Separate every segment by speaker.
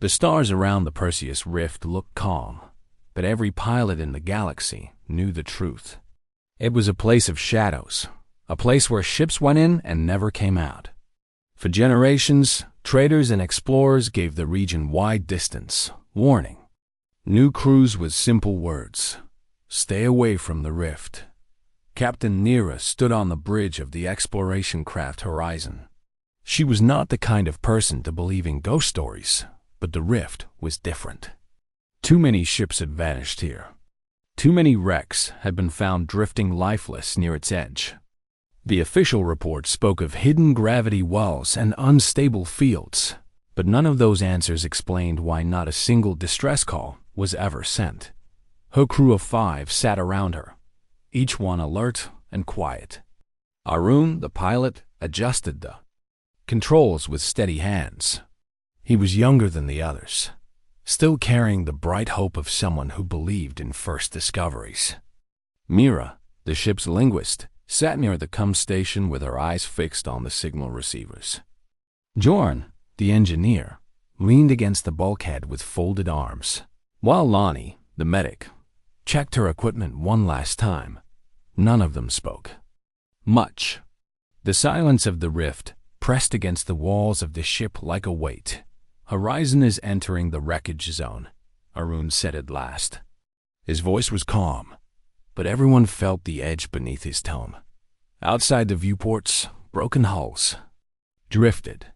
Speaker 1: The stars around the Perseus Rift looked calm, but every pilot in the galaxy knew the truth. It was a place of shadows, a place where ships went in and never came out. For generations, traders and explorers gave the region wide distance, warning. New crews with simple words: stay away from the rift. Captain Nira stood on the bridge of the exploration craft Horizon. She was not the kind of person to believe in ghost stories, but the rift was different. Too many ships had vanished here. Too many wrecks had been found drifting lifeless near its edge. The official report spoke of hidden gravity wells and unstable fields, but none of those answers explained why not a single distress call was ever sent. Her crew of 5 sat around her, each one alert and quiet. Arun, the pilot, adjusted the controls with steady hands. He was younger than the others, still carrying the bright hope of someone who believed in first discoveries. Mira, the ship's linguist, sat near the comm station with her eyes fixed on the signal receivers. Jorn, the engineer, leaned against the bulkhead with folded arms, while Lonnie, the medic, checked her equipment one last time. None of them spoke much. The silence of the rift pressed against the walls of the ship like a weight. Horizon is entering the wreckage zone, Arun said at last. His voice was calm, but everyone felt the edge beneath his tone. Outside the viewports, broken hulls drifted.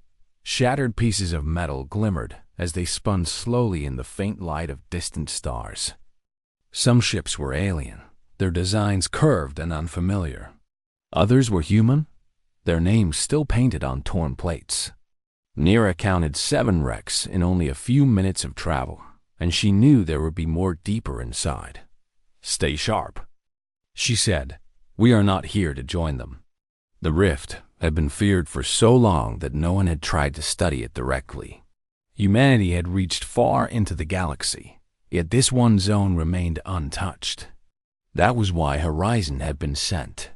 Speaker 1: Shattered pieces of metal glimmered as they spun slowly in the faint light of distant stars. Some ships were alien, their designs curved and unfamiliar. Others were human, their names still painted on torn plates. Nira counted 7 wrecks in only a few minutes of travel, and she knew there would be more deeper inside. "Stay sharp," she said. "We are not here to join them." The rift had been feared for so long that no one had tried to study it directly. Humanity had reached far into the galaxy, yet this one zone remained untouched. That was why Horizon had been sent.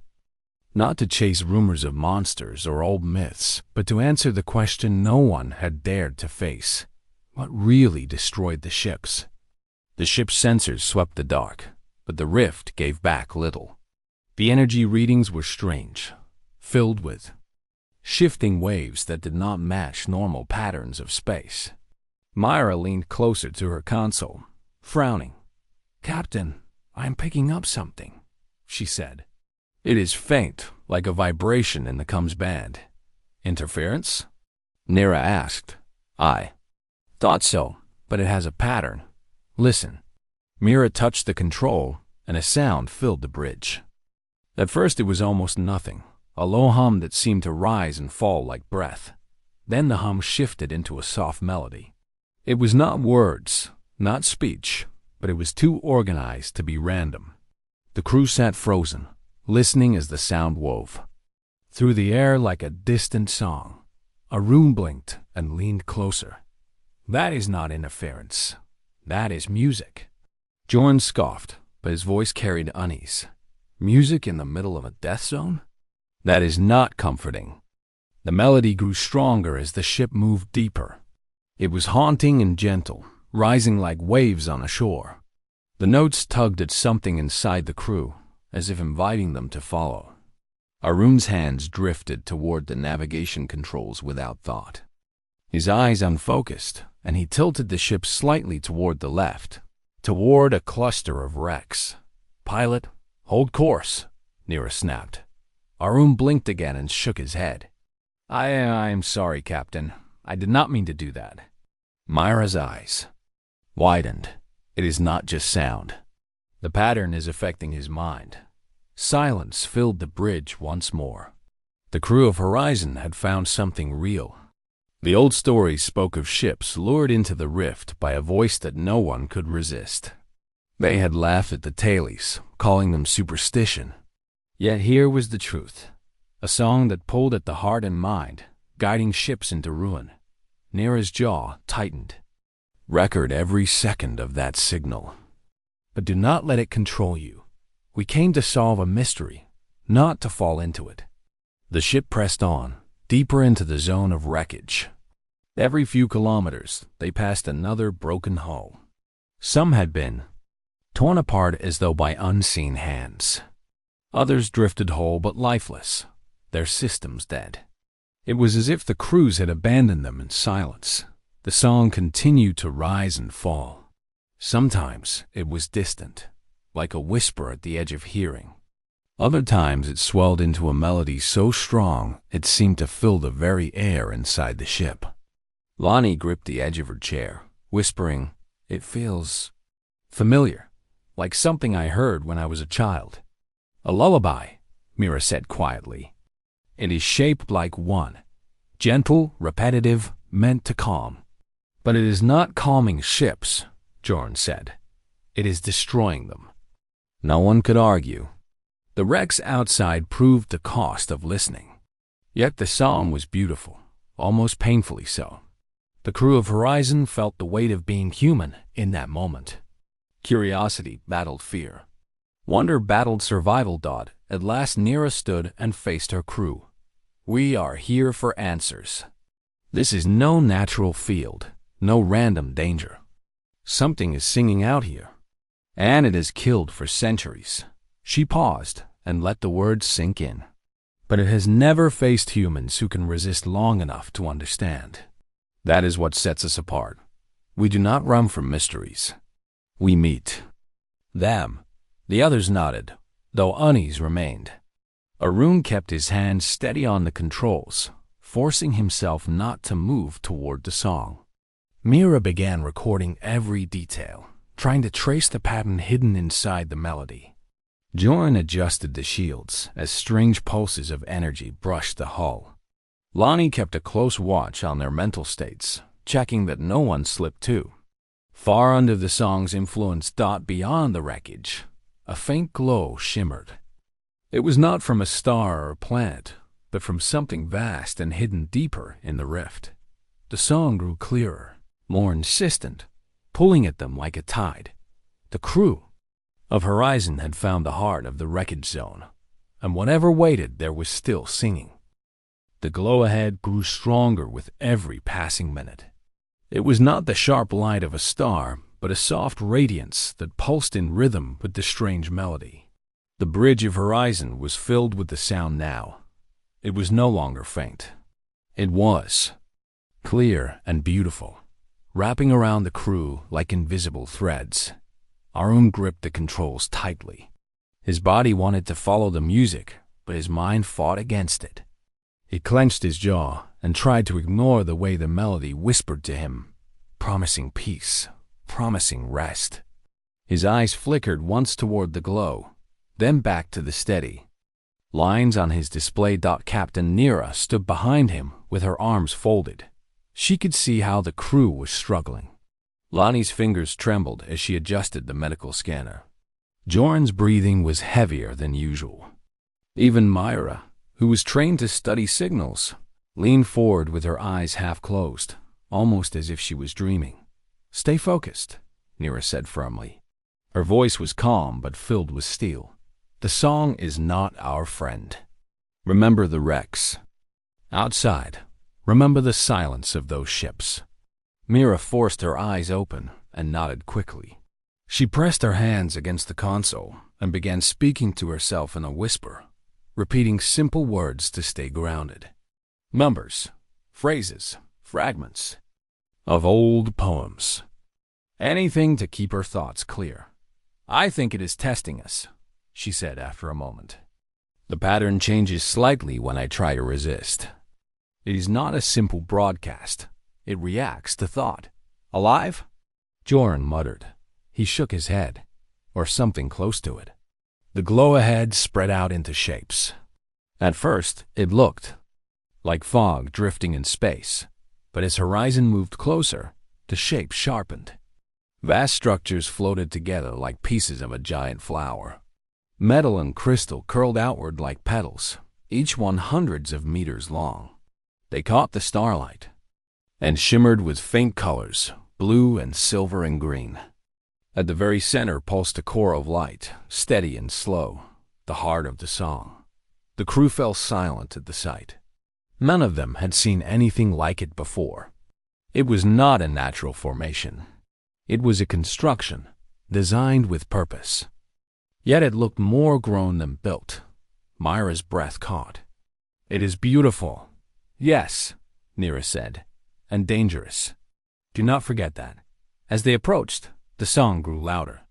Speaker 1: Not to chase rumors of monsters or old myths, but to answer the question no one had dared to face. What really destroyed the ships? The ship's sensors swept the dark, but the rift gave back little. The energy readings were strange, filled with shifting waves that did not match normal patterns of space. Myra leaned closer to her console, frowning. "Captain, I am picking up something," she said. "It is faint, like a vibration in the comms band." "Interference?" Nira asked. "I thought so, but it has a pattern. Listen." Mira touched the control, and a sound filled the bridge. At first it was almost nothing, a low hum that seemed to rise and fall like breath. Then the hum shifted into a soft melody. It was not words, not speech, but it was too organized to be random. The crew sat frozen, listening as the sound wove through the air like a distant song. Arun blinked and leaned closer. "That is not interference. That is music." Jorn scoffed, but his voice carried unease. "Music in the middle of a death zone? That is not comforting." The melody grew stronger as the ship moved deeper. It was haunting and gentle, rising like waves on a shore. The notes tugged at something inside the crew, as if inviting them to follow. Arun's hands drifted toward the navigation controls without thought. His eyes unfocused, and he tilted the ship slightly toward the left, toward a cluster of wrecks. "Pilot, hold course," Nira snapped. Arun blinked again and shook his head. I am sorry, Captain. I did not mean to do that." Myra's eyes widened. "It is not just sound. The pattern is affecting his mind." Silence filled the bridge once more. The crew of Horizon had found something real. The old stories spoke of ships lured into the rift by a voice that no one could resist. They had laughed at the tailies, calling them superstition. Yet here was the truth, a song that pulled at the heart and mind, guiding ships into ruin. Nira's jaw tightened. Record every second of that signal. But do not let it control you. We came to solve a mystery, not to fall into it. The ship pressed on, deeper into the zone of wreckage. Every few kilometers, they passed another broken hull. Some had been torn apart as though by unseen hands. Others drifted whole but lifeless, their systems dead. It was as if the crews had abandoned them in silence. The song continued to rise and fall. Sometimes it was distant, like a whisper at the edge of hearing. Other times it swelled into a melody so strong it seemed to fill the very air inside the ship. Lonnie gripped the edge of her chair, whispering, "It feels familiar, like something I heard when I was a child." "A lullaby," Mira said quietly. "It is shaped like one, gentle, repetitive, meant to calm." "But it is not calming ships," Jorn said. "It is destroying them." No one could argue. The wrecks outside proved the cost of listening. Yet the song was beautiful, almost painfully so. The crew of Horizon felt the weight of being human in that moment. Curiosity battled fear. Wonder battled survival. At last Nira stood and faced her crew. "We are here for answers. This is no natural field, no random danger. Something is singing out here, and it has killed for centuries." She paused and let the words sink in. "But it has never faced humans who can resist long enough to understand. That is what sets us apart. We do not run from mysteries. We meet them." The others nodded, though unease remained. Arun kept his hands steady on the controls, forcing himself not to move toward the song. Mira began recording every detail, trying to trace the pattern hidden inside the melody. Jorn adjusted the shields as strange pulses of energy brushed the hull. Lonnie kept a close watch on their mental states, checking that no one slipped too. Far under the song's influence, beyond the wreckage, a faint glow shimmered. It was not from a star or planet, but from something vast and hidden deeper in the rift. The song grew clearer, more insistent, pulling at them like a tide. The crew of Horizon had found the heart of the wreckage zone, and whatever waited there was still singing. The glow ahead grew stronger with every passing minute. It was not the sharp light of a star, but a soft radiance that pulsed in rhythm with the strange melody. The bridge of Horizon was filled with the sound now. It was no longer faint. It was clear and beautiful, wrapping around the crew like invisible threads. Arun gripped the controls tightly. His body wanted to follow the music, but his mind fought against it. He clenched his jaw and tried to ignore the way the melody whispered to him, promising peace, promising rest. His eyes flickered once toward the glow, then back to the steady lines on his display. Captain Nira stood behind him with her arms folded. She could see how the crew was struggling. Lonnie's fingers trembled as she adjusted the medical scanner. Jorn's breathing was heavier than usual. Even Myra, who was trained to study signals, leaned forward with her eyes half closed, almost as if she was dreaming. "Stay focused," Nira said firmly. Her voice was calm but filled with steel. "The song is not our friend. Remember the wrecks. Outside, remember the silence of those ships." Mira forced her eyes open and nodded quickly. She pressed her hands against the console and began speaking to herself in a whisper, repeating simple words to stay grounded. Numbers, phrases, fragments of old poems. Anything to keep her thoughts clear. "I think it is testing us," she said after a moment. "The pattern changes slightly when I try to resist. It is not a simple broadcast. It reacts to thought. Alive?" Jorn muttered. He shook his head, or something close to it. The glow ahead spread out into shapes. At first, it looked like fog drifting in space, but as Horizon moved closer, the shape sharpened. Vast structures floated together like pieces of a giant flower. Metal and crystal curled outward like petals, each one hundreds of meters long. They caught the starlight and shimmered with faint colors, blue and silver and green. At the very center pulsed a core of light, steady and slow, the heart of the song. The crew fell silent at the sight. None of them had seen anything like it before. It was not a natural formation. It was a construction, designed with purpose. Yet it looked more grown than built. Myra's breath caught. "It is beautiful." "Yes," Nira said, "and dangerous. Do not forget that." As they approached, the song grew louder.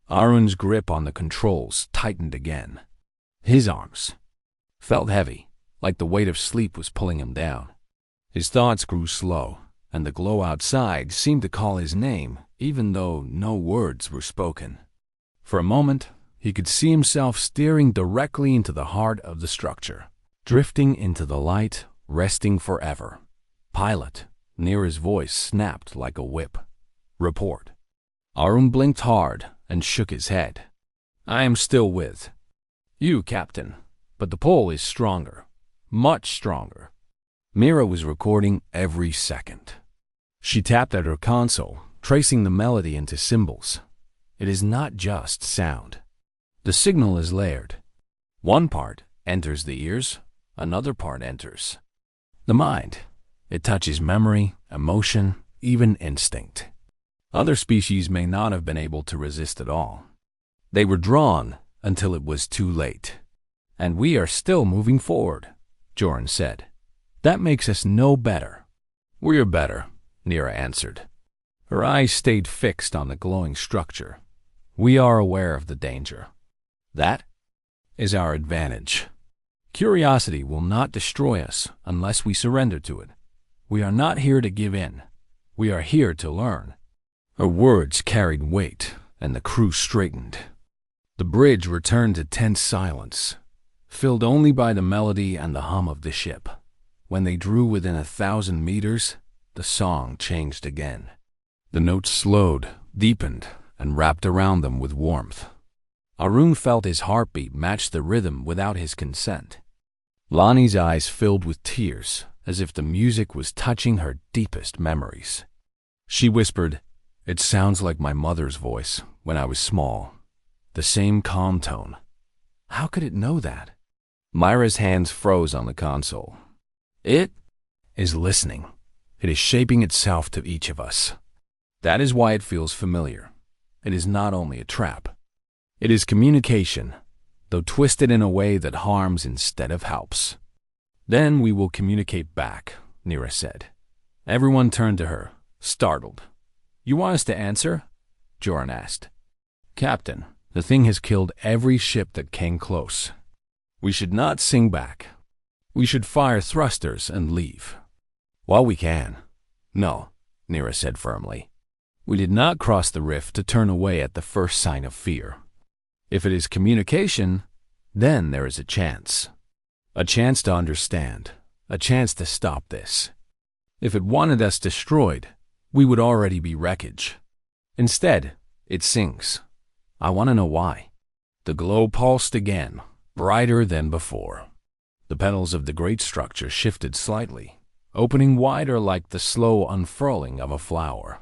Speaker 1: Arun's grip on the controls tightened again. His arms felt heavy, like the weight of sleep was pulling him down. His thoughts grew slow, and the glow outside seemed to call his name, even though no words were spoken. For a moment, he could see himself staring directly into the heart of the structure, drifting into the light, resting forever. "Pilot," Nira's voice snapped like a whip. "Report." Arun blinked hard and shook his head. "I am still with you, Captain, but the pull is stronger, much stronger." Mira was recording every second. She tapped at her console, tracing the melody into symbols. It is not just sound. The signal is layered. One part enters the ears, another part enters the mind. It touches memory, emotion, even instinct. Other species may not have been able to resist at all. They were drawn until it was too late. "And we are still moving forward," Joran said. "That makes us no better." "We're better," Nira answered. Her eyes stayed fixed on the glowing structure. "We are aware of the danger. That is our advantage. Curiosity will not destroy us unless we surrender to it. We are not here to give in. We are here to learn." Her words carried weight, and the crew straightened. The bridge returned to tense silence, filled only by the melody and the hum of the ship. When they drew within 1,000 meters, the song changed again. The notes slowed, deepened, and wrapped around them with warmth. Arun felt his heartbeat match the rhythm without his consent. Lonnie's eyes filled with tears, as if the music was touching her deepest memories. She whispered, "It sounds like my mother's voice when I was small." The same calm tone. How could it know that? Myra's hands froze on the console. "It is listening. It is shaping itself to each of us. That is why it feels familiar. It is not only a trap. It is communication, though twisted in a way that harms instead of helps." "Then we will communicate back," Nira said. Everyone turned to her, startled. "You want us to answer?" Joran asked. "Captain, the thing has killed every ship that came close. We should not sing back. We should fire thrusters and leave. While we can." "No," Nira said firmly. "We did not cross the rift to turn away at the first sign of fear. If it is communication, then there is a chance. A chance to understand. A chance to stop this. If it wanted us destroyed, we would already be wreckage. Instead, it sings. I want to know why." The glow pulsed again, brighter than before. The petals of the great structure shifted slightly, opening wider like the slow unfurling of a flower.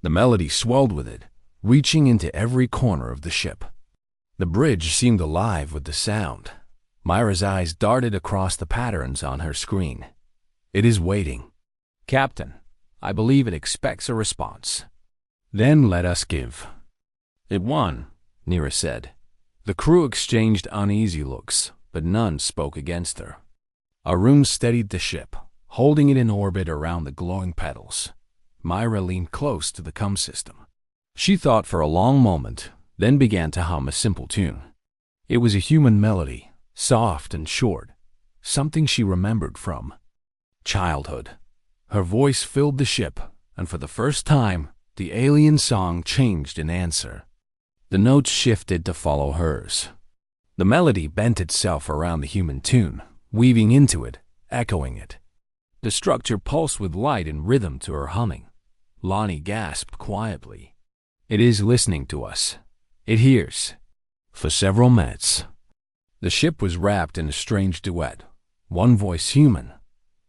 Speaker 1: The melody swelled with it, reaching into every corner of the ship. The bridge seemed alive with the sound. Myra's eyes darted across the patterns on her screen. "It is waiting. Captain, I believe it expects a response. Then let us give." "It won," Nira said. The crew exchanged uneasy looks, but none spoke against her. Arun steadied the ship, holding it in orbit around the glowing petals. Myra leaned close to the comm system. She thought for a long moment, then began to hum a simple tune. It was a human melody, soft and short, something she remembered from childhood. Her voice filled the ship, and for the first time, the alien song changed in answer. The notes shifted to follow hers. The melody bent itself around the human tune, weaving into it, echoing it. The structure pulsed with light and rhythm to her humming. Lonnie gasped quietly. "It is listening to us. It hears." For several minutes, the ship was wrapped in a strange duet, one voice human,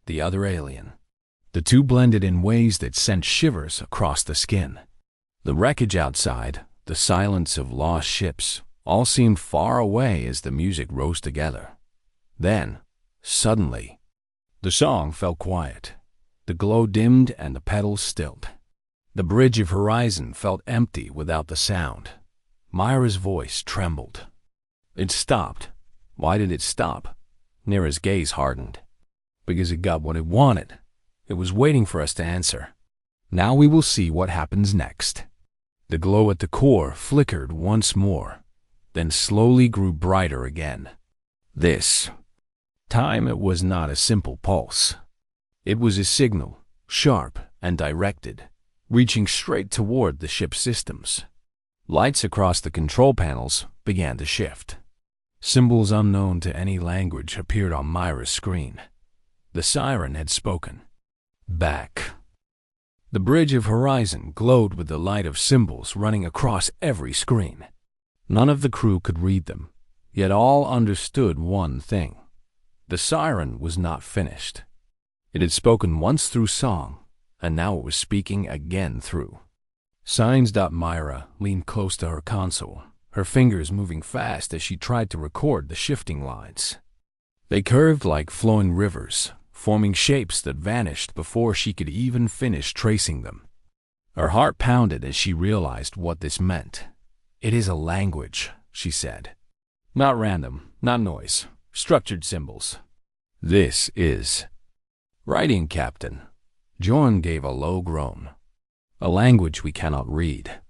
Speaker 1: the other alien. The two blended in ways that sent shivers across the skin. The wreckage outside, the silence of lost ships, all seemed far away as the music rose together. Then, suddenly, the song fell quiet. The glow dimmed and the petals stilled. The bridge of horizon felt empty without the sound. Myra's voice trembled. It stopped. Why did it stop? Nira's gaze hardened. Because it got what it wanted. It was waiting for us to answer. Now we will see what happens next. The glow at the core flickered once more, then slowly grew brighter again. This time it was not a simple pulse. It was a signal, sharp and directed, reaching straight toward the ship's systems. Lights across the control panels began to shift. Symbols unknown to any language appeared on Myra's screen. The siren had spoken. Back. The bridge of horizon glowed with the light of symbols running across every screen. None of the crew could read them, yet all understood one thing. The siren was not finished. It had spoken once through song, and now it was speaking again through signs. Myra leaned close to her console, her fingers moving fast as she tried to record the shifting lines. They curved like flowing rivers, forming shapes that vanished before she could even finish tracing them. Her heart pounded as she realized what this meant. It is a language, she said. Not random, not noise, structured symbols. This is writing, Captain. Jorn gave a low groan. A language we cannot read.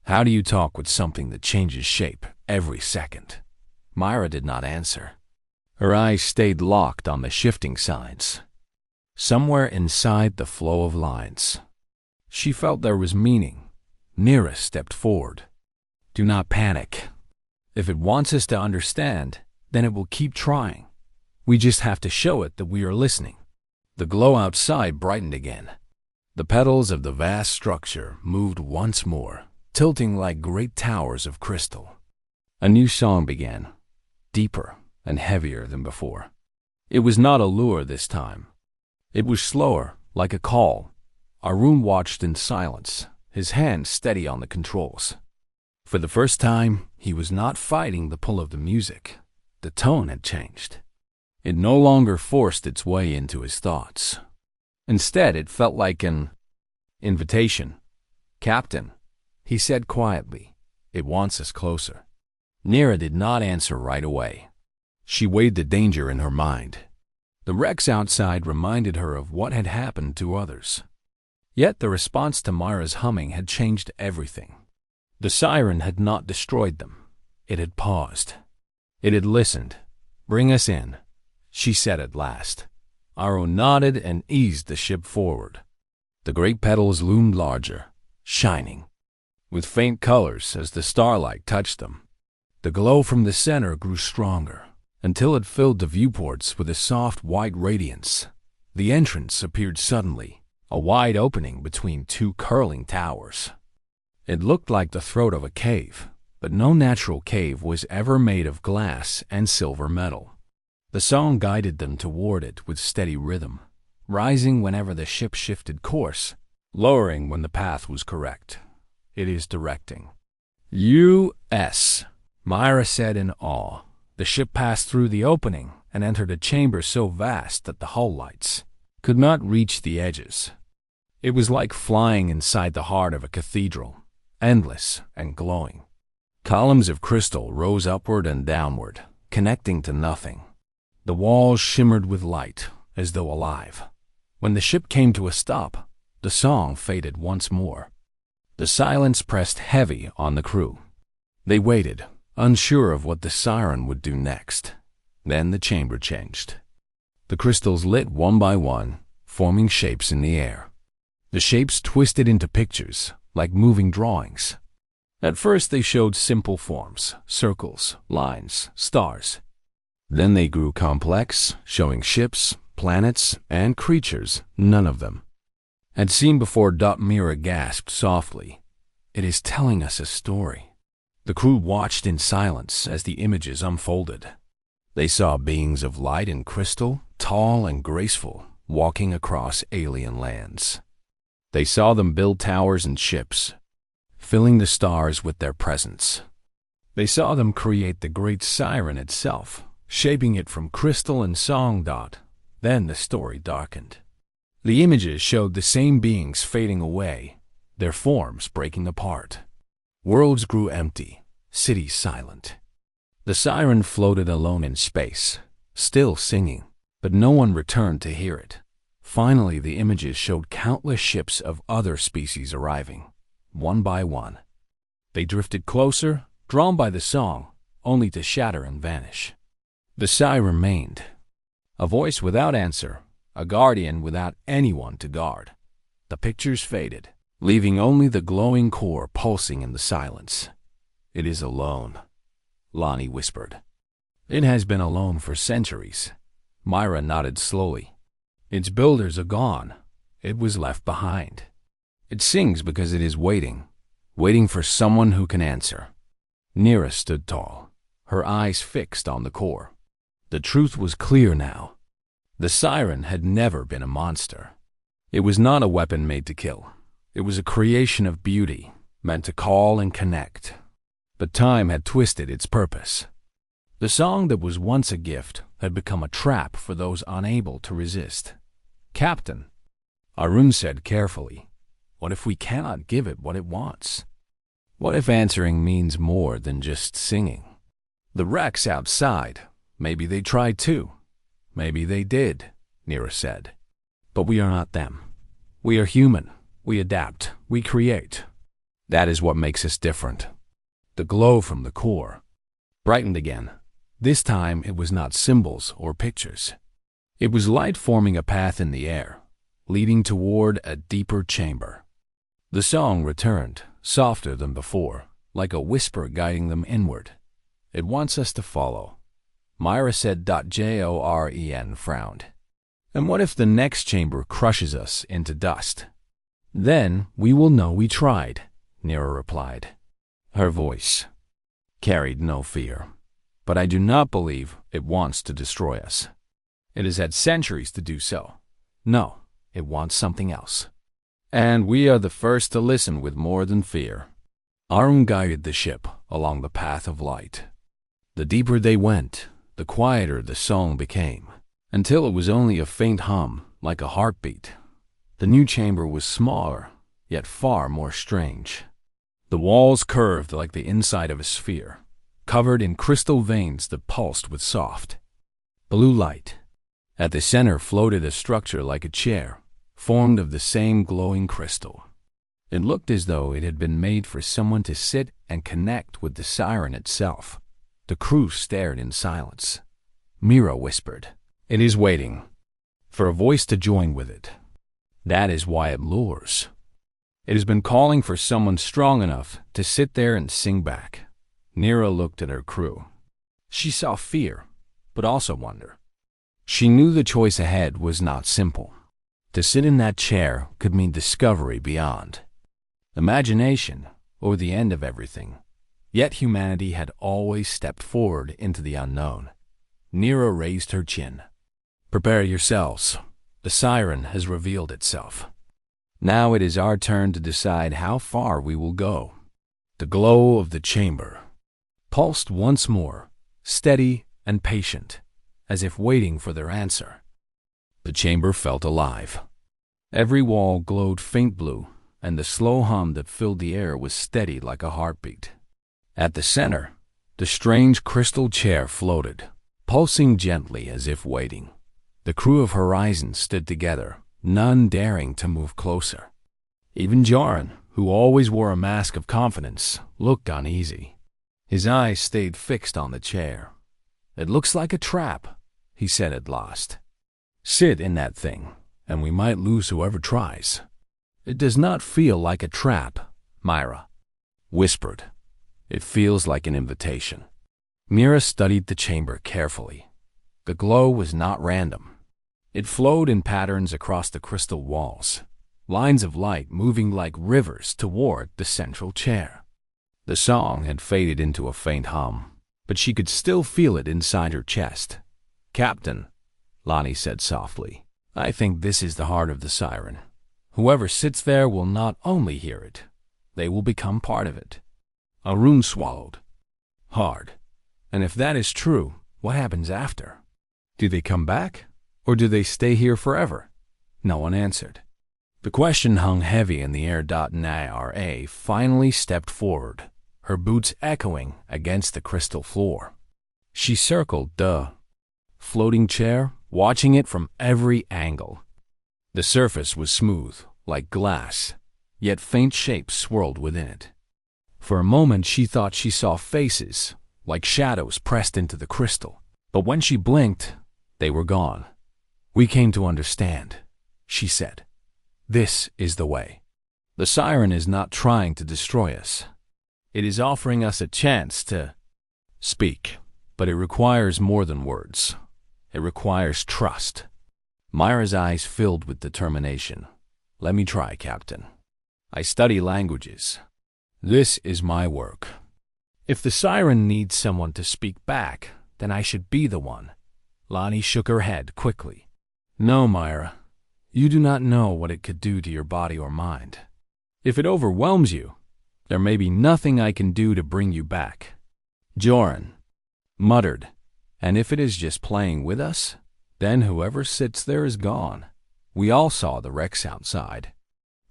Speaker 1: How do you talk with something that changes shape every second? Myra did not answer. Her eyes stayed locked on the shifting signs. Somewhere inside the flow of lines, she felt there was meaning. Nira stepped forward. Do not panic. If it wants us to understand, then it will keep trying. We just have to show it that we are listening. The glow outside brightened again. The petals of the vast structure moved once more, tilting like great towers of crystal. A new song began, deeper and heavier than before. It was not a lure this time. It was slower, like a call. Arun watched in silence, his hand steady on the controls. For the first time, he was not fighting the pull of the music. The tone had changed. It no longer forced its way into his thoughts. Instead, it felt like an invitation. Captain, he said quietly, it wants us closer. Nira did not answer right away. She weighed the danger in her mind. The wrecks outside reminded her of what had happened to others. Yet the response to Myra's humming had changed everything. The siren had not destroyed them. It had paused. It had listened. Bring us in, she said at last. Arun nodded and eased the ship forward. The great petals loomed larger, shining, with faint colors as the starlight touched them. The glow from the center grew stronger, until it filled the viewports with a soft white radiance. The entrance appeared suddenly, a wide opening between two curling towers. It looked like the throat of a cave, but no natural cave was ever made of glass and silver metal. The song guided them toward it with steady rhythm, rising whenever the ship shifted course, lowering when the path was correct. It is directing. U.S., Myra said in awe. The ship passed through the opening and entered a chamber so vast that the hull lights could not reach the edges. It was like flying inside the heart of a cathedral, endless and glowing. Columns of crystal rose upward and downward, connecting to nothing. The walls shimmered with light, as though alive. When the ship came to a stop, the song faded once more. The silence pressed heavy on the crew. They waited, unsure of what the siren would do next. Then the chamber changed. The crystals lit one by one, forming shapes in the air. The shapes twisted into pictures, like moving drawings. At first they showed simple forms, circles, lines, stars. Then they grew complex, showing ships, planets, and creatures, none of them had seen before. Mira gasped softly. It is telling us a story. The crew watched in silence as the images unfolded. They saw beings of light and crystal, tall and graceful, walking across alien lands. They saw them build towers and ships, filling the stars with their presence. They saw them create the great siren itself, shaping it from crystal and song. Then the story darkened. The images showed the same beings fading away, their forms breaking apart. Worlds grew empty, cities silent. The siren floated alone in space, still singing, but no one returned to hear it. Finally, the images showed countless ships of other species arriving, one by one. They drifted closer, drawn by the song, only to shatter and vanish. The sigh remained, a voice without answer, a guardian without anyone to guard. The pictures faded, leaving only the glowing core pulsing in the silence. "It is alone," Lonnie whispered. "It has been alone for centuries." Myra nodded slowly. "Its builders are gone. It was left behind. It sings because it is waiting for someone who can answer." Nira stood tall, her eyes fixed on the core. The truth was clear now. The siren had never been a monster. It was not a weapon made to kill. It was a creation of beauty, meant to call and connect. But time had twisted its purpose. The song that was once a gift had become a trap for those unable to resist. "Captain," Arun said carefully, "what if we cannot give it what it wants? What if answering means more than just singing? The wrecks outside, maybe they tried too. Maybe they did," Nira said. "But we are not them. We are human. We adapt. We create. That is what makes us different." The glow from the core brightened again. This time it was not symbols or pictures. It was light forming a path in the air, leading toward a deeper chamber. The song returned, softer than before, like a whisper guiding them inward. "It wants us to follow," Myra said. Joren frowned. "And what if the next chamber crushes us into dust?" "Then we will know we tried," Nira replied. Her voice carried no fear. "But I do not believe it wants to destroy us. It has had centuries to do so. No, it wants something else. And we are the first to listen with more than fear." Arun guided the ship along the path of light. The deeper they went, the quieter the song became, until it was only a faint hum, like a heartbeat. The new chamber was smaller, yet far more strange. The walls curved like the inside of a sphere, covered in crystal veins that pulsed with soft blue light. At the center floated a structure like a chair, formed of the same glowing crystal. It looked as though it had been made for someone to sit and connect with the siren itself. The crew stared in silence. Mira whispered, "It is waiting for a voice to join with it. That is why it lures. It has been calling for someone strong enough to sit there and sing back." Nira looked at her crew. She saw fear, but also wonder. She knew the choice ahead was not simple. To sit in that chair could mean discovery beyond imagination, or the end of everything. Yet humanity had always stepped forward into the unknown. Nira raised her chin. "Prepare yourselves. The siren has revealed itself. Now it is our turn to decide how far we will go." The glow of the chamber pulsed once more, steady and patient, as if waiting for their answer. The chamber felt alive. Every wall glowed faint blue, and the slow hum that filled the air was steady like a heartbeat. At the center, the strange crystal chair floated, pulsing gently as if waiting. The crew of Horizon stood together, none daring to move closer. Even Joren, who always wore a mask of confidence, looked uneasy. His eyes stayed fixed on the chair. "It looks like a trap," he said at last. "Sit in that thing, and we might lose whoever tries." "It does not feel like a trap," Myra whispered. "It feels like an invitation." Mira studied the chamber carefully. The glow was not random. It flowed in patterns across the crystal walls, lines of light moving like rivers toward the central chair. The song had faded into a faint hum, but she could still feel it inside her chest. "Captain," Lonnie said softly, "I think this is the heart of the siren. Whoever sits there will not only hear it, they will become part of it." Arun swallowed hard. "And if that is true, what happens after? Do they come back, or do they stay here forever?" No one answered. The question hung heavy in the air. Nira finally stepped forward, her boots echoing against the crystal floor. She circled the floating chair, watching it from every angle. The surface was smooth, like glass, yet faint shapes swirled within it. For a moment she thought she saw faces, like shadows pressed into the crystal. But when she blinked, they were gone. "We came to understand," she said. "This is the way. The Siren is not trying to destroy us. It is offering us a chance to speak, but it requires more than words. It requires trust." Myra's eyes filled with determination. "Let me try, Captain. I study languages. This is my work. If the Siren needs someone to speak back, then I should be the one." Lonnie shook her head quickly. "No, Myra. You do not know what it could do to your body or mind. If it overwhelms you, there may be nothing I can do to bring you back." Joran muttered, "And if it is just playing with us, then whoever sits there is gone. We all saw the wrecks outside.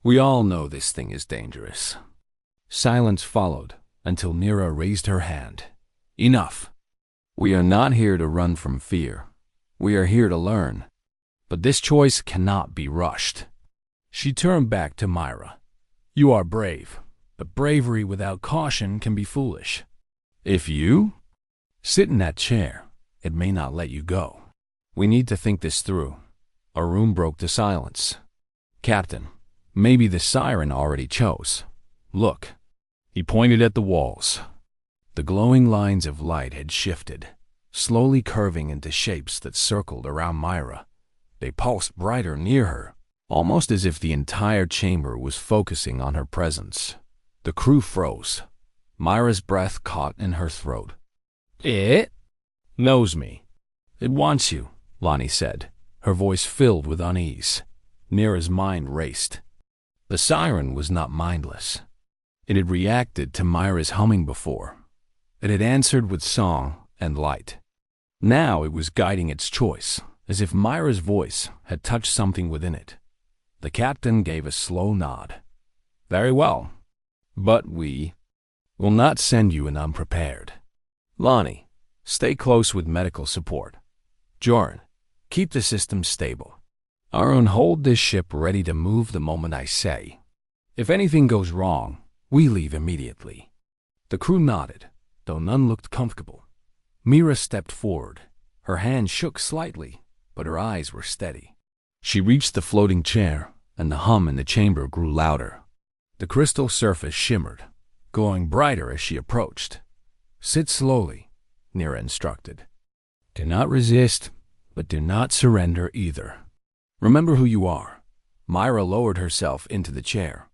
Speaker 1: We all know this thing is dangerous." Silence followed until Nira raised her hand. "Enough. We are not here to run from fear. We are here to learn. But this choice cannot be rushed." She turned back to Myra. "You are brave, but bravery without caution can be foolish. If you sit in that chair, it may not let you go. We need to think this through." Arun broke the silence. "Captain, maybe the Siren already chose. Look." He pointed at the walls. The glowing lines of light had shifted, slowly curving into shapes that circled around Myra. They pulsed brighter near her, almost as if the entire chamber was focusing on her presence. The crew froze. Myra's breath caught in her throat. "It knows me. It wants you," Lonnie said, her voice filled with unease. Nira's mind raced. The Siren was not mindless. It had reacted to Myra's humming before. It had answered with song and light. Now it was guiding its choice, as if Myra's voice had touched something within it. The captain gave a slow nod. "Very well. But we will not send you in unprepared. Lonnie, stay close with medical support. Joran, keep the system stable. Arun, hold this ship ready to move the moment I say. If anything goes wrong, we leave immediately." The crew nodded, though none looked comfortable. Mira stepped forward. Her hand shook slightly, but her eyes were steady. She reached the floating chair, and the hum in the chamber grew louder. The crystal surface shimmered, glowing brighter as she approached. "Sit slowly," Nira instructed. "Do not resist, but do not surrender either. Remember who you are." Myra lowered herself into the chair.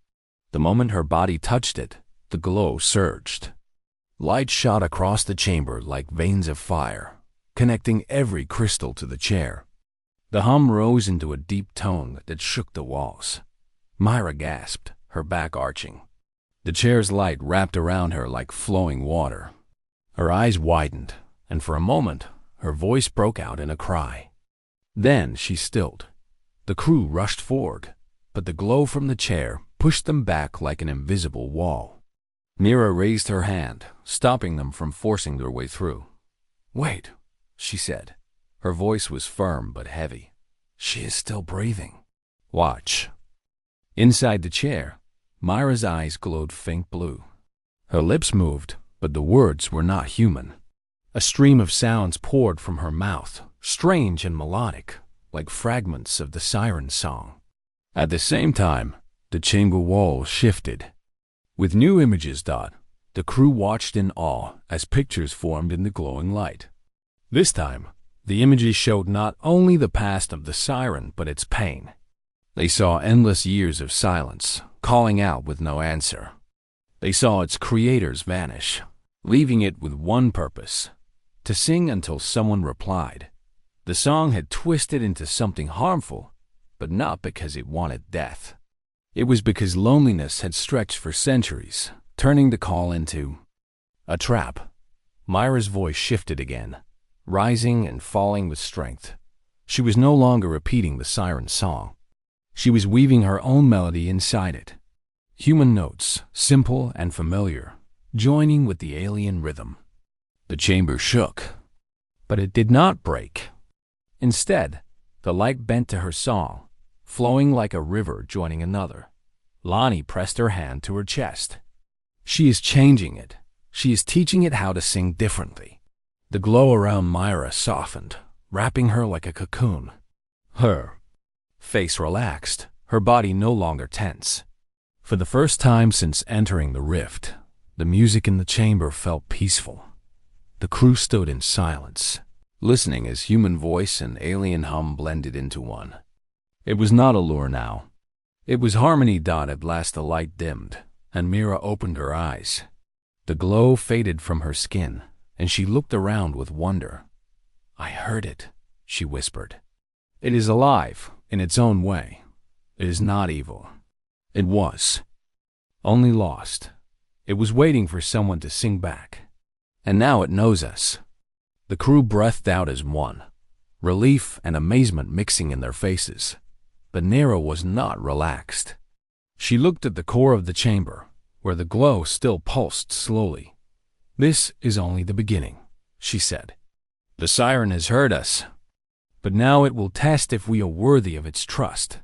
Speaker 1: The moment her body touched it, the glow surged. Light shot across the chamber like veins of fire, connecting every crystal to the chair. The hum rose into a deep tone that shook the walls. Myra gasped, her back arching. The chair's light wrapped around her like flowing water. Her eyes widened, and for a moment, her voice broke out in a cry. Then she stilled. The crew rushed forward, but the glow from the chair pushed them back like an invisible wall. Nira raised her hand, stopping them from forcing their way through. "Wait," she said. Her voice was firm but heavy. "She is still breathing. Watch." Inside the chair, Myra's eyes glowed faint blue. Her lips moved, but the words were not human. A stream of sounds poured from her mouth, strange and melodic, like fragments of the Siren song. At the same time, the chamber wall shifted. With new images, the crew watched in awe as pictures formed in the glowing light. This time, the images showed not only the past of the Siren, but its pain. They saw endless years of silence, calling out with no answer. They saw its creators vanish, leaving it with one purpose: to sing until someone replied. The song had twisted into something harmful, but not because it wanted death. It was because loneliness had stretched for centuries, turning the call into a trap. Myra's voice shifted again, rising and falling with strength. She was no longer repeating the Siren song. She was weaving her own melody inside it. Human notes, simple and familiar, joining with the alien rhythm. The chamber shook, but it did not break. Instead, the light bent to her song, flowing like a river joining another. Lonnie pressed her hand to her chest. She is changing it. She is teaching it how to sing differently. The glow around Myra softened, wrapping her like a cocoon. Her face relaxed, her body no longer tense. For the first time since entering the rift, the music in the chamber felt peaceful. The crew stood in silence, listening as human voice and alien hum blended into one. It was not a lure now. It was harmony. At last the light dimmed, and Mira opened her eyes. The glow faded from her skin, and she looked around with wonder. "I heard it," she whispered. "It is alive, in its own way. It is not evil. It was. Only lost. It was waiting for someone to sing back. And now it knows us." The crew breathed out as one, relief and amazement mixing in their faces. But Nera was not relaxed. She looked at the core of the chamber, where the glow still pulsed slowly. "This is only the beginning," she said. "The Siren has heard us, but now it will test if we are worthy of its trust."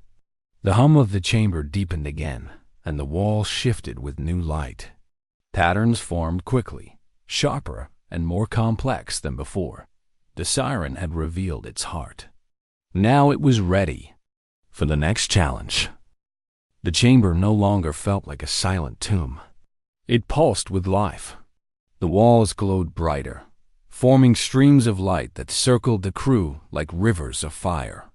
Speaker 1: The hum of the chamber deepened again, and the walls shifted with new light. Patterns formed quickly, sharper and more complex than before. The Siren had revealed its heart. Now it was ready for the next challenge. The chamber no longer felt like a silent tomb. It pulsed with life. The walls glowed brighter, forming streams of light that circled the crew like rivers of fire.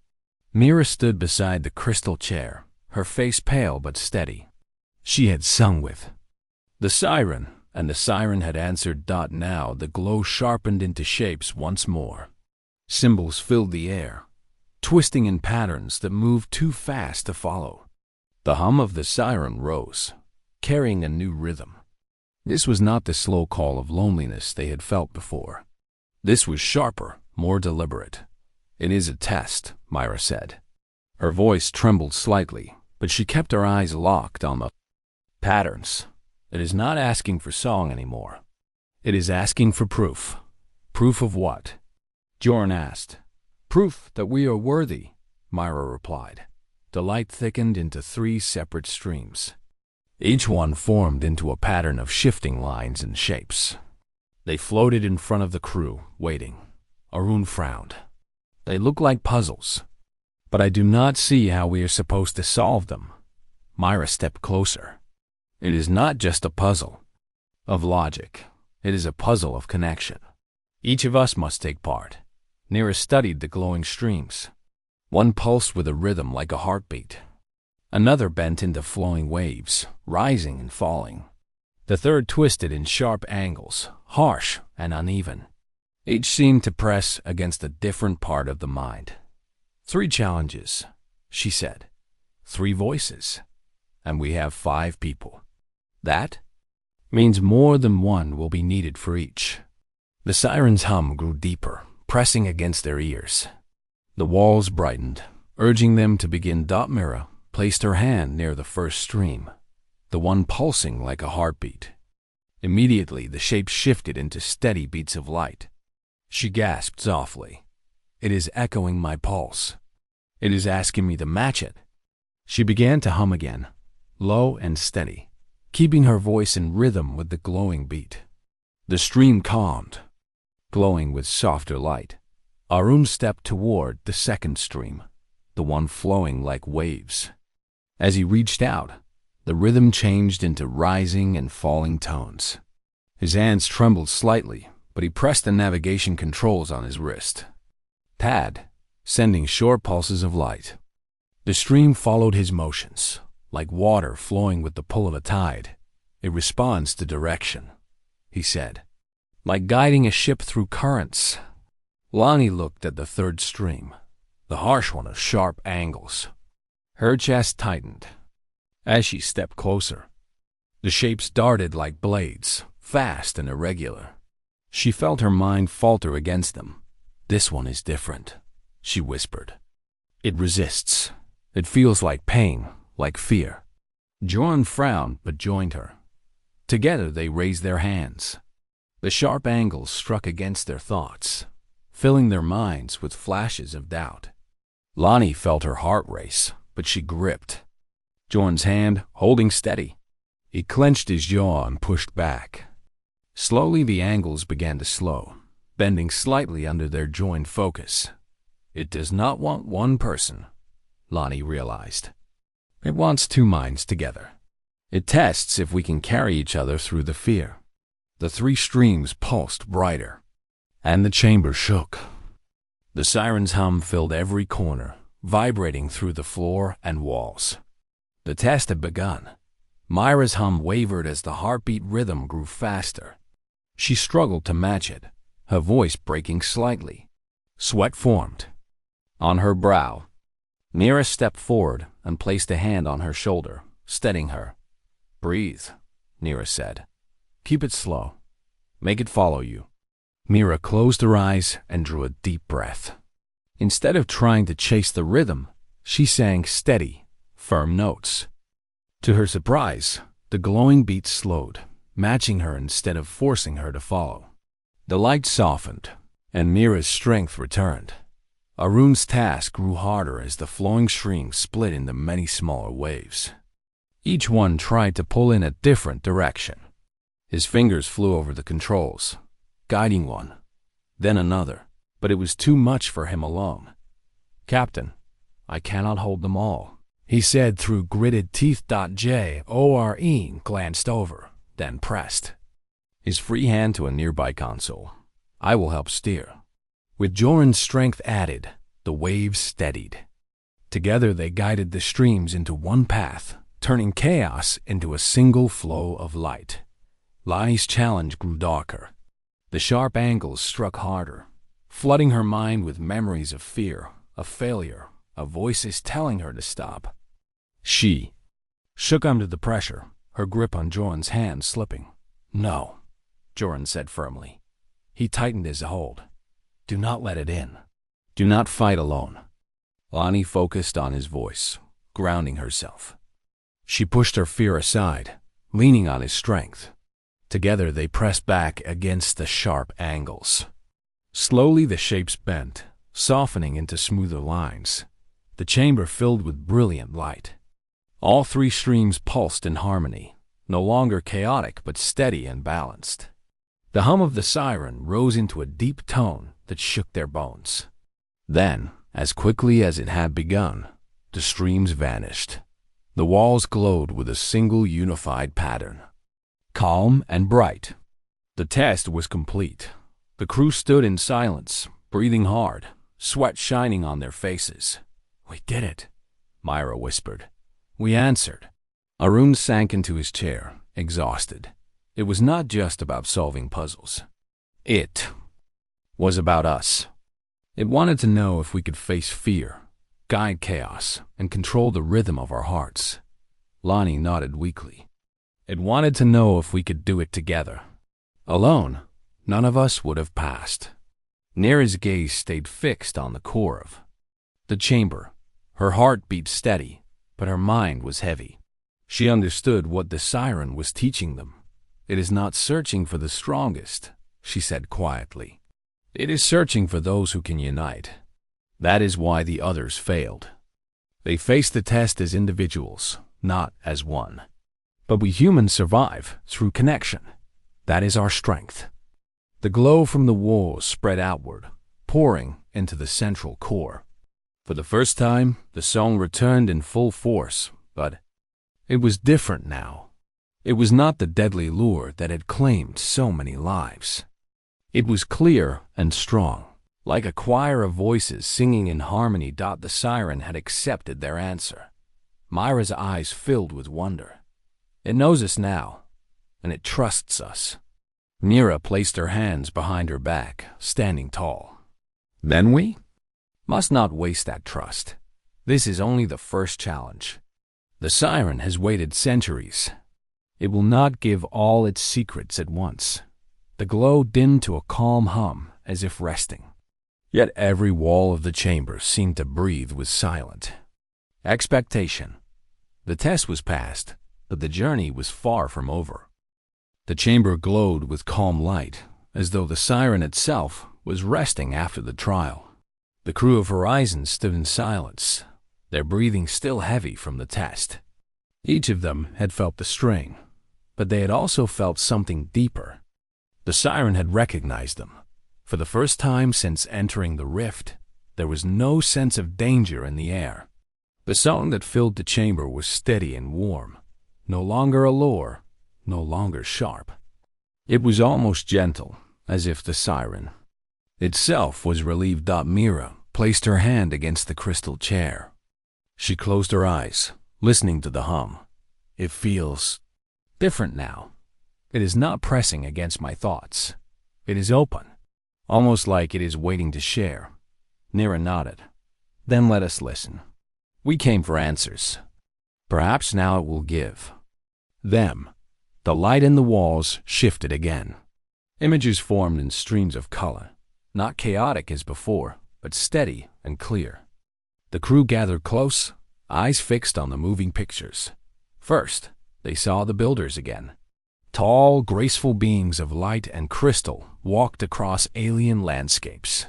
Speaker 1: Mira stood beside the crystal chair, her face pale but steady. She had sung with the Siren, and the Siren had answered. Now the glow sharpened into shapes once more. Symbols filled the air, twisting in patterns that moved too fast to follow. The hum of the Siren rose, carrying a new rhythm. This was not the slow call of loneliness they had felt before. This was sharper, more deliberate. "It is a test," Myra said. Her voice trembled slightly, but she kept her eyes locked on the patterns. "It is not asking for song anymore. It is asking for proof." "Proof of what?" Jorn asked. "Proof that we are worthy," Myra replied. The light thickened into 3 separate streams. Each one formed into a pattern of shifting lines and shapes. They floated in front of the crew, waiting. Arun frowned. "They look like puzzles, but I do not see how we are supposed to solve them." Myra stepped closer. "It is not just a puzzle of logic. It is a puzzle of connection. Each of us must take part." Nera studied the glowing streams. One pulsed with a rhythm like a heartbeat. Another bent into flowing waves, rising and falling. The third twisted in sharp angles, harsh and uneven. Each seemed to press against a different part of the mind. 3 challenges," she said. 3 voices. And we have 5 people. That means more than one will be needed for each. The Siren's hum grew deeper, pressing against their ears. The walls brightened, urging them to begin. Mira placed her hand near the first stream, the one pulsing like a heartbeat. Immediately, the shape shifted into steady beats of light. She gasped softly. "It is echoing my pulse. It is asking me to match it." She began to hum again, low and steady, keeping her voice in rhythm with the glowing beat. The stream calmed, glowing with softer light. Arun stepped toward the second stream, the one flowing like waves. As he reached out, the rhythm changed into rising and falling tones. His hands trembled slightly, but he pressed the navigation controls on his wrist. Pad, sending short pulses of light. The stream followed his motions, like water flowing with the pull of a tide. "It responds to direction," he said, "like guiding a ship through currents." Lonnie looked at the third stream, the harsh one of sharp angles. Her chest tightened. As she stepped closer, the shapes darted like blades, fast and irregular. She felt her mind falter against them. "This one is different," she whispered. "It resists. It feels like pain, like fear. Joran frowned but joined her. Together they raised their hands. The sharp angles struck against their thoughts, filling their minds with flashes of doubt. Lonnie felt her heart race, but she gripped Joran's hand, holding steady. He clenched his jaw and pushed back. Slowly the angles began to slow, bending slightly under their joined focus. It does not want one person, Lonnie realized. It wants two minds together. It tests if we can carry each other through the fear. The three streams pulsed brighter, and the chamber shook. The siren's hum filled every corner, vibrating through the floor and walls. The test had begun. Myra's hum wavered as the heartbeat rhythm grew faster. She struggled to match it, her voice breaking slightly. Sweat formed on her brow. Mira stepped forward and placed a hand on her shoulder, steadying her. "Breathe," Mira said. "Keep it slow. Make it follow you." Mira closed her eyes and drew a deep breath. Instead of trying to chase the rhythm, she sang steady, firm notes. To her surprise, the glowing beat slowed, matching her instead of forcing her to follow. The light softened, and Mira's strength returned. Arun's task grew harder as the flowing stream split into many smaller waves. Each one tried to pull in a different direction. His fingers flew over the controls, guiding one, then another, but it was too much for him alone. "Captain, I cannot hold them all," he said through gritted teeth. Joren glanced over, then pressed his free hand to a nearby console. "I will help steer." With Joran's strength added, the waves steadied. Together they guided the streams into one path, turning chaos into a single flow of light. Lonnie's challenge grew darker. The sharp angles struck harder, flooding her mind with memories of fear, of failure, of voices telling her to stop. She shook under the pressure, her grip on Joran's hand slipping. "No," Joran said firmly. He tightened his hold. "Do not let it in. Do not fight alone." Lonnie focused on his voice, grounding herself. She pushed her fear aside, leaning on his strength. Together they pressed back against the sharp angles. Slowly the shapes bent, softening into smoother lines. The chamber filled with brilliant light. All three streams pulsed in harmony, no longer chaotic but steady and balanced. The hum of the siren rose into a deep tone that shook their bones. Then, as quickly as it had begun, the streams vanished. The walls glowed with a single unified pattern, calm and bright. The test was complete. The crew stood in silence, breathing hard, sweat shining on their faces. "We did it," Myra whispered. "We answered." Arun sank into his chair, exhausted. It was not just about solving puzzles. It was about us. It wanted to know if we could face fear, guide chaos, and control the rhythm of our hearts. Lonnie nodded weakly. It wanted to know if we could do it together. Alone, none of us would have passed. Nira's gaze stayed fixed on the core of the chamber. Her heart beat steady, but her mind was heavy. She understood what the siren was teaching them. "It is not searching for the strongest," she said quietly. "It is searching for those who can unite." That is why the others failed. They faced the test as individuals, not as one. But we humans survive through connection. That is our strength. The glow from the walls spread outward, pouring into the central core. For the first time, the song returned in full force, but it was different now. It was not the deadly lure that had claimed so many lives. It was clear and strong, like a choir of voices singing in harmony. The siren had accepted their answer. Myra's eyes filled with wonder. "It knows us now, and it trusts us." Mira placed her hands behind her back, standing tall. "Then we must not waste that trust. This is only the first challenge. The siren has waited centuries. It will not give all its secrets at once." The glow dimmed to a calm hum, as if resting. Yet every wall of the chamber seemed to breathe with silent expectation. The test was passed, but the journey was far from over. The chamber glowed with calm light, as though the siren itself was resting after the trial. The crew of Horizon stood in silence, their breathing still heavy from the test. Each of them had felt the strain, but they had also felt something deeper. The siren had recognized them. For the first time since entering the rift, there was no sense of danger in the air. The song that filled the chamber was steady and warm, no longer a lure, no longer sharp. It was almost gentle, as if the siren itself was relieved. Mira placed her hand against the crystal chair. She closed her eyes, listening to the hum. It feels different now. It is not pressing against my thoughts. It is open, almost like it is waiting to share. Mira nodded. Then let us listen. We came for answers. Perhaps now it will give them. The light in the walls shifted again. Images formed in streams of color, not chaotic as before, but steady and clear. The crew gathered close, eyes fixed on the moving pictures. First, they saw the builders again. Tall, graceful beings of light and crystal walked across alien landscapes.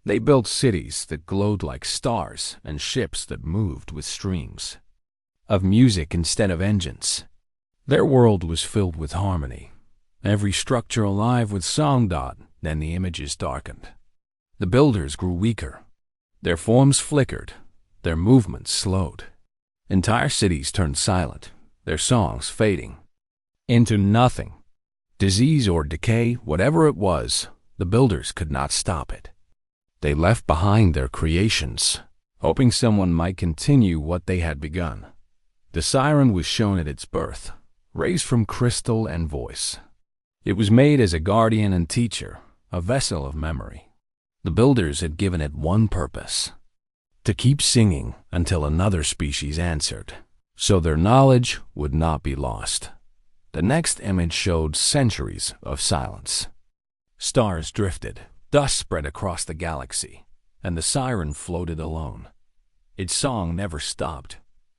Speaker 1: They built cities that glowed like stars and ships that moved with streams of music instead of engines. Their world was filled with harmony, every structure alive with song. Then the images darkened. The builders grew weaker. Their forms flickered, their movements slowed. Entire cities turned silent, their songs fading into nothing. Disease or decay, whatever it was, the builders could not stop it. They left behind their creations, hoping someone might continue what they had begun. The siren was shown at its birth, raised from crystal and voice. It was made as a guardian and teacher, a vessel of memory. The builders had given it one purpose: to keep singing until another species answered, so their knowledge would not be lost. The next image showed centuries of silence. Stars drifted, dust spread across the galaxy, and the siren floated alone. Its song never stopped,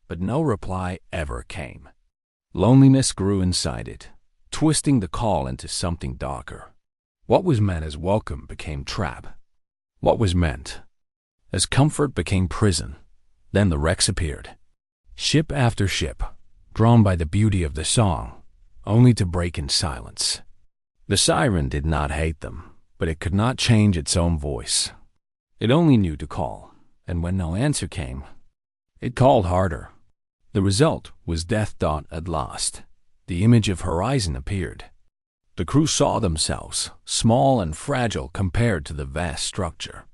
Speaker 1: but no reply ever came. Loneliness grew inside it, twisting the call into something darker. What was meant as welcome became trap. What was meant as comfort became prison. Then the wrecks appeared. Ship after ship, drawn by the beauty of the song, only to break in silence. The siren did not hate them, but it could not change its own voice. It only knew to call, and when no answer came, it called harder. The result was death. At last, the image of Horizon appeared. The crew saw themselves, small and fragile compared to the vast structure.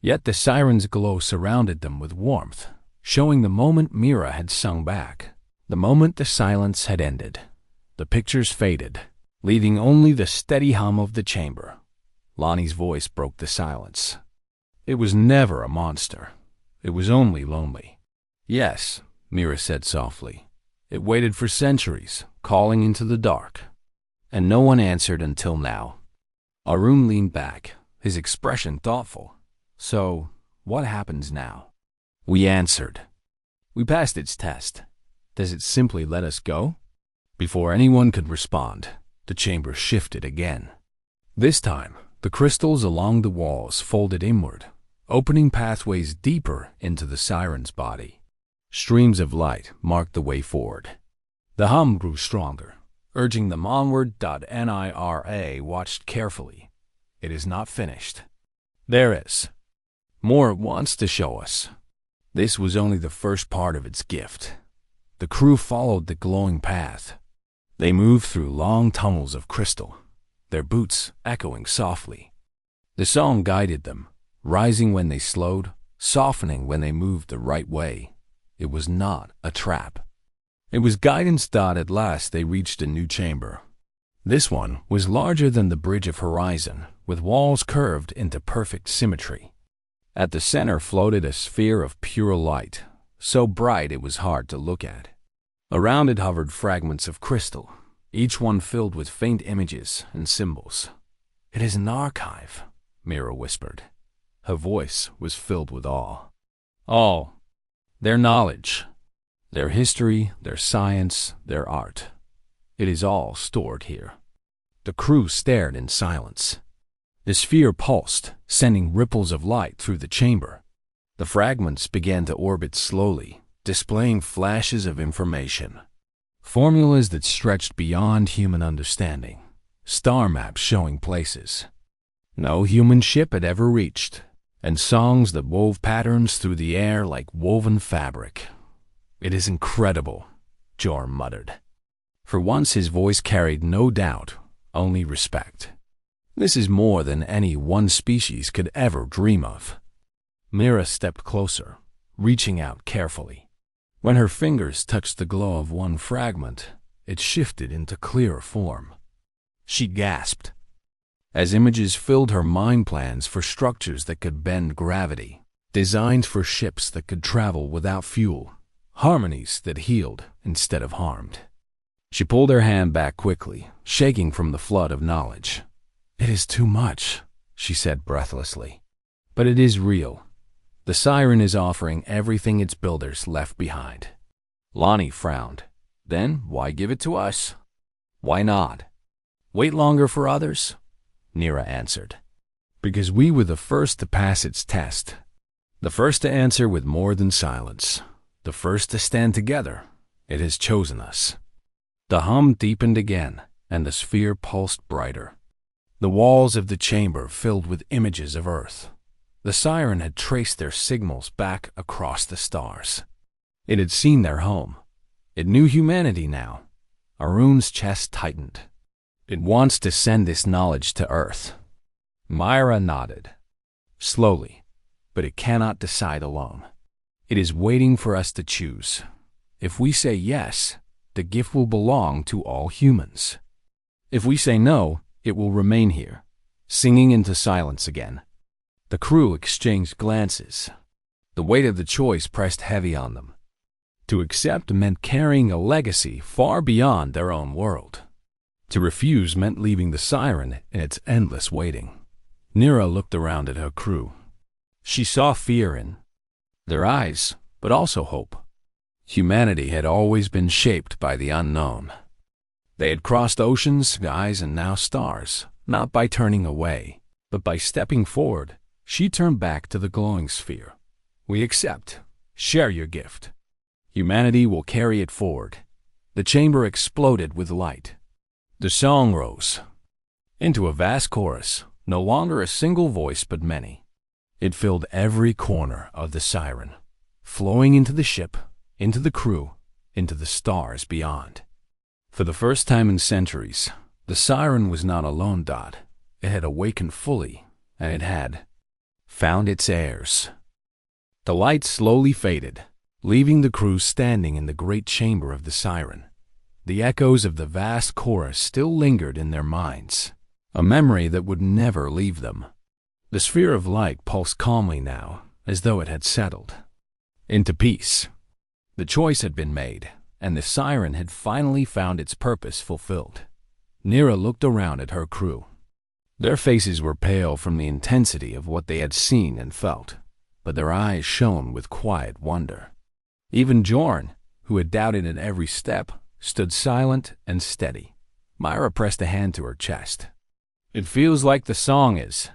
Speaker 1: Yet the siren's glow surrounded them with warmth, showing the moment Mira had sung back, the moment the silence had ended. The pictures faded, leaving only the steady hum of the chamber. Lonnie's voice broke the silence. It was never a monster. It was only lonely. Yes, Mira said softly. It waited for centuries, calling into the dark. And no one answered until now. Arun leaned back, his expression thoughtful. So, what happens now? We answered. We passed its test. Does it simply let us go? Before anyone could respond, the chamber shifted again. This time, the crystals along the walls folded inward, opening pathways deeper into the siren's body. Streams of light marked the way forward. The hum grew stronger, urging them onward. Nira watched carefully. It is not finished. There is more it wants to show us. This was only the first part of its gift. The crew followed the glowing path. They moved through long tunnels of crystal, their boots echoing softly. The song guided them, rising when they slowed, softening when they moved the right way. It was not a trap. It was guidance. At last they reached a new chamber. This one was larger than the Bridge of Horizon, with walls curved into perfect symmetry. At the center floated a sphere of pure light, so bright it was hard to look at. Around it hovered fragments of crystal, each one filled with faint images and symbols. It is an archive, Mira whispered. Her voice was filled with awe. All Their knowledge, their history, their science, their art. It is all stored here. The crew stared in silence. The sphere pulsed, sending ripples of light through the chamber. The fragments began to orbit slowly, displaying flashes of information. Formulas that stretched beyond human understanding. Star maps showing places no human ship had ever reached, and songs that wove patterns through the air like woven fabric. "It is incredible," Jorm muttered. For once his voice carried no doubt, only respect. "This is more than any one species could ever dream of." Mira stepped closer, reaching out carefully. When her fingers touched the glow of one fragment, it shifted into clearer form. She gasped, as images filled her mind plans for structures that could bend gravity, designed for ships that could travel without fuel, harmonies that healed instead of harmed. She pulled her hand back quickly, shaking from the flood of knowledge. "It is too much," she said breathlessly. "But it is real. The Siren is offering everything its builders left behind." Lonnie frowned. "Then why give it to us?" "Why not? Wait longer for others?" Nira answered. "Because we were the first to pass its test. The first to answer with more than silence. The first to stand together. It has chosen us." The hum deepened again, and the sphere pulsed brighter. The walls of the chamber filled with images of Earth. The Siren had traced their signals back across the stars. It had seen their home. It knew humanity now. Arun's chest tightened. "It wants to send this knowledge to Earth." Myra nodded. "Slowly, but it cannot decide alone. It is waiting for us to choose. If we say yes, the gift will belong to all humans. If we say no, it will remain here, singing into silence again." The crew exchanged glances. The weight of the choice pressed heavy on them. To accept meant carrying a legacy far beyond their own world. To refuse meant leaving the Siren in its endless waiting. Nira looked around at her crew. She saw fear in their eyes, but also hope. Humanity had always been shaped by the unknown. They had crossed oceans, skies, and now stars, not by turning away, but by stepping forward. She turned back to the glowing sphere. "We accept. Share your gift. Humanity will carry it forward." The chamber exploded with light. The song rose into a vast chorus, no longer a single voice but many. It filled every corner of the Siren, flowing into the ship, into the crew, into the stars beyond. For the first time in centuries, the Siren was not alone. It had awakened fully, and it had found its heirs. The light slowly faded, leaving the crew standing in the great chamber of the Siren. The echoes of the vast chorus still lingered in their minds, a memory that would never leave them. The sphere of light pulsed calmly now, as though it had settled into peace. The choice had been made, and the Siren had finally found its purpose fulfilled. Nira looked around at her crew. Their faces were pale from the intensity of what they had seen and felt, but their eyes shone with quiet wonder. Even Jorn, who had doubted at every step, stood silent and steady. Myra pressed a hand to her chest. "It feels like the song is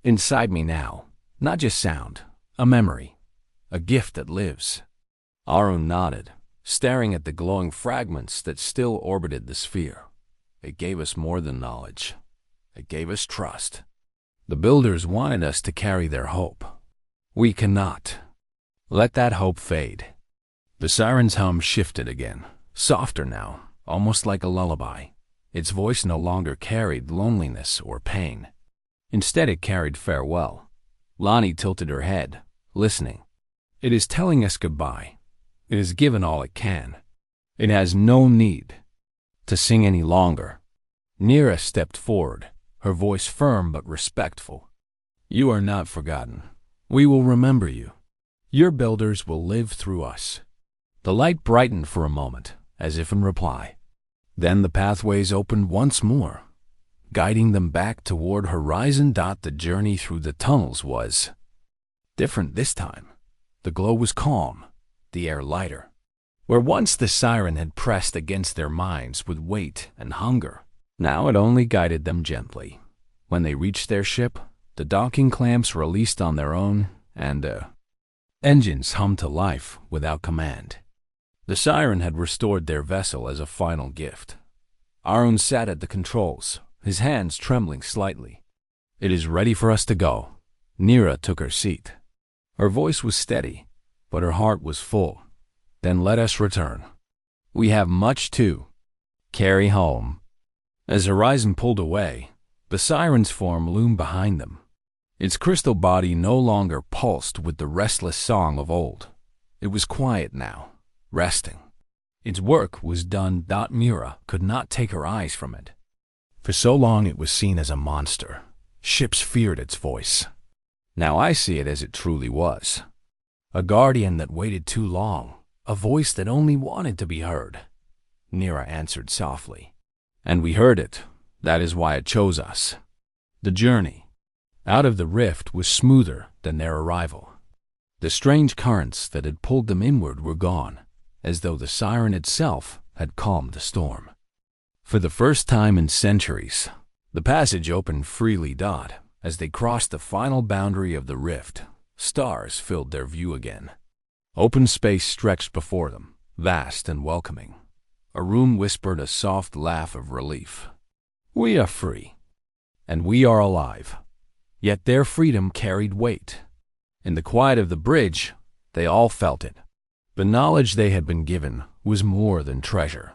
Speaker 1: inside me now, not just sound, a memory, a gift that lives." Arun nodded, staring at the glowing fragments that still orbited the sphere. "It gave us more than knowledge. It gave us trust. The builders wanted us to carry their hope. We cannot let that hope fade." The Siren's hum shifted again, softer now, almost like a lullaby. Its voice no longer carried loneliness or pain. Instead, it carried farewell. Lonnie tilted her head, listening. "It is telling us goodbye. It has given all it can. It has no need to sing any longer." Nira stepped forward, her voice firm but respectful. "You are not forgotten. We will remember you. Your builders will live through us." The light brightened for a moment, as if in reply. Then the pathways opened once more, guiding them back toward horizon. The journey through the tunnels was different this time. The glow was calm, the air lighter. Where once the siren had pressed against their minds with weight and hunger, now it only guided them gently. When they reached their ship, the docking clamps released on their own, and engines hummed to life without command. The siren had restored their vessel as a final gift. Arun sat at the controls, his hands trembling slightly. "It is ready for us to go." Nira took her seat. Her voice was steady, but her heart was full. "Then let us return. We have much to carry home." As Horizon pulled away, the siren's form loomed behind them. Its crystal body no longer pulsed with the restless song of old. It was quiet now, resting. Its work was done. Mira could not take her eyes from it. For so long it was seen as a monster. Ships feared its voice. Now I see it as it truly was. A guardian that waited too long. A voice that only wanted to be heard. Nira answered softly. "And we heard it. That is why it chose us." The journey out of the rift was smoother than their arrival. The strange currents that had pulled them inward were gone, as though the siren itself had calmed the storm. For the first time in centuries, the passage opened freely. As they crossed the final boundary of the rift, stars filled their view again. Open space stretched before them, vast and welcoming. Arun whispered a soft laugh of relief. "We are free, and we are alive." Yet their freedom carried weight. In the quiet of the bridge, they all felt it. The knowledge they had been given was more than treasure.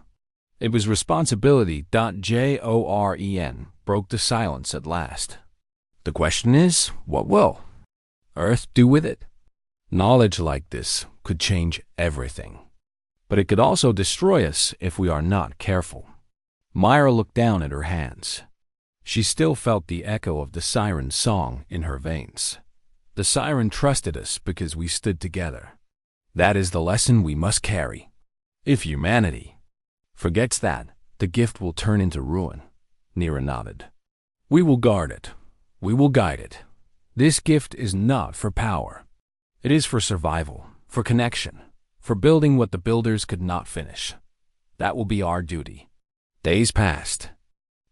Speaker 1: It was responsibility. Joren broke the silence at last. "The question is, what will Earth do with it?" Knowledge like this could change everything. But it could also destroy us if we are not careful. Myra looked down at her hands. She still felt the echo of the siren's song in her veins. The siren trusted us because we stood together. That is the lesson we must carry. If humanity forgets that, the gift will turn into ruin. Nira nodded. "We will guard it. We will guide it. This gift is not for power. It is for survival, for connection, for building what the builders could not finish. That will be our duty." Days passed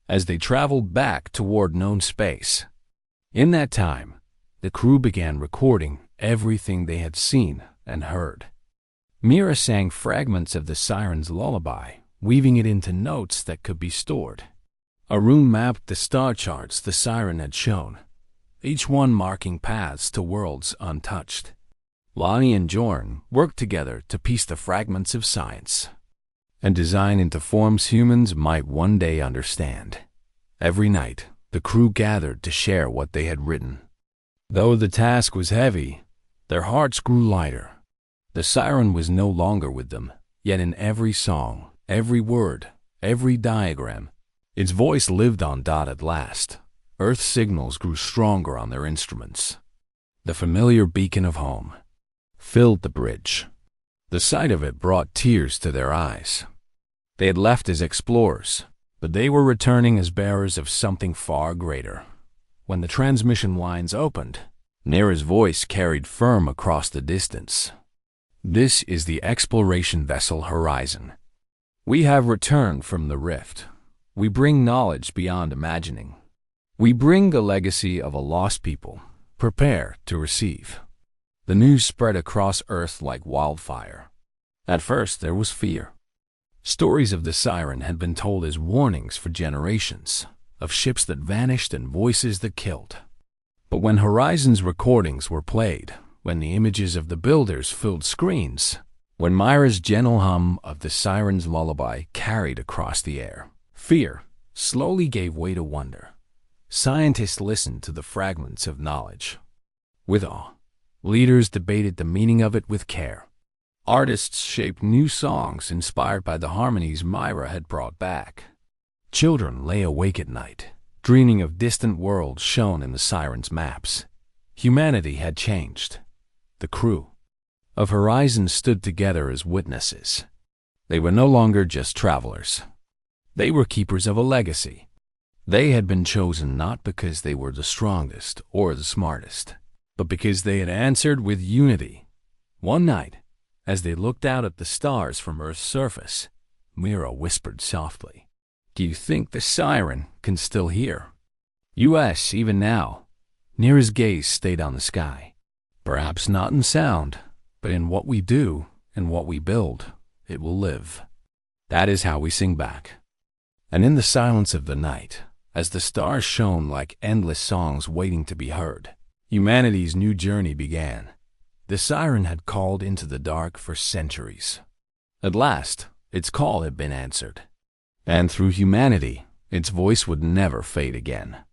Speaker 1: as they traveled back toward known space. In that time, the crew began recording everything they had seen and heard. Mira sang fragments of the siren's lullaby, weaving it into notes that could be stored. Arun mapped the star charts the siren had shown, each one marking paths to worlds untouched. Lonnie and Jorn worked together to piece the fragments of science and design into forms humans might one day understand. Every night, the crew gathered to share what they had written. Though the task was heavy, their hearts grew lighter. The siren was no longer with them, yet in every song, every word, every diagram, its voice lived on. At last, Earth signals grew stronger on their instruments. The familiar beacon of home filled the bridge. The sight of it brought tears to their eyes. They had left as explorers, but they were returning as bearers of something far greater. When the transmission lines opened, Nira's voice carried firm across the distance. "This is the exploration vessel Horizon. We have returned from the rift. We bring knowledge beyond imagining. We bring the legacy of a lost people. Prepare to receive." The news spread across Earth like wildfire. At first, there was fear. Stories of the siren had been told as warnings for generations, of ships that vanished and voices that killed. But when Horizon's recordings were played, when the images of the builders filled screens, when Myra's gentle hum of the siren's lullaby carried across the air, fear slowly gave way to wonder. Scientists listened to the fragments of knowledge with awe. Leaders debated the meaning of it with care. Artists shaped new songs inspired by the harmonies Myra had brought back. Children lay awake at night, dreaming of distant worlds shown in the siren's maps. Humanity had changed. The crew of Horizon stood together as witnesses. They were no longer just travelers. They were keepers of a legacy. They had been chosen not because they were the strongest or the smartest, but because they had answered with unity. One night, As they looked out at the stars from Earth's surface, Mira whispered softly, "Do you think the Siren can still hear?" "Yes, even now." Mira's gaze stayed on the sky. "Perhaps not in sound, but in what we do and what we build, it will live." That is how we sing back. And in the silence of the night, as the stars shone like endless songs waiting to be heard, humanity's new journey began. The siren had called into the dark for centuries. At last, its call had been answered. And through humanity, its voice would never fade again.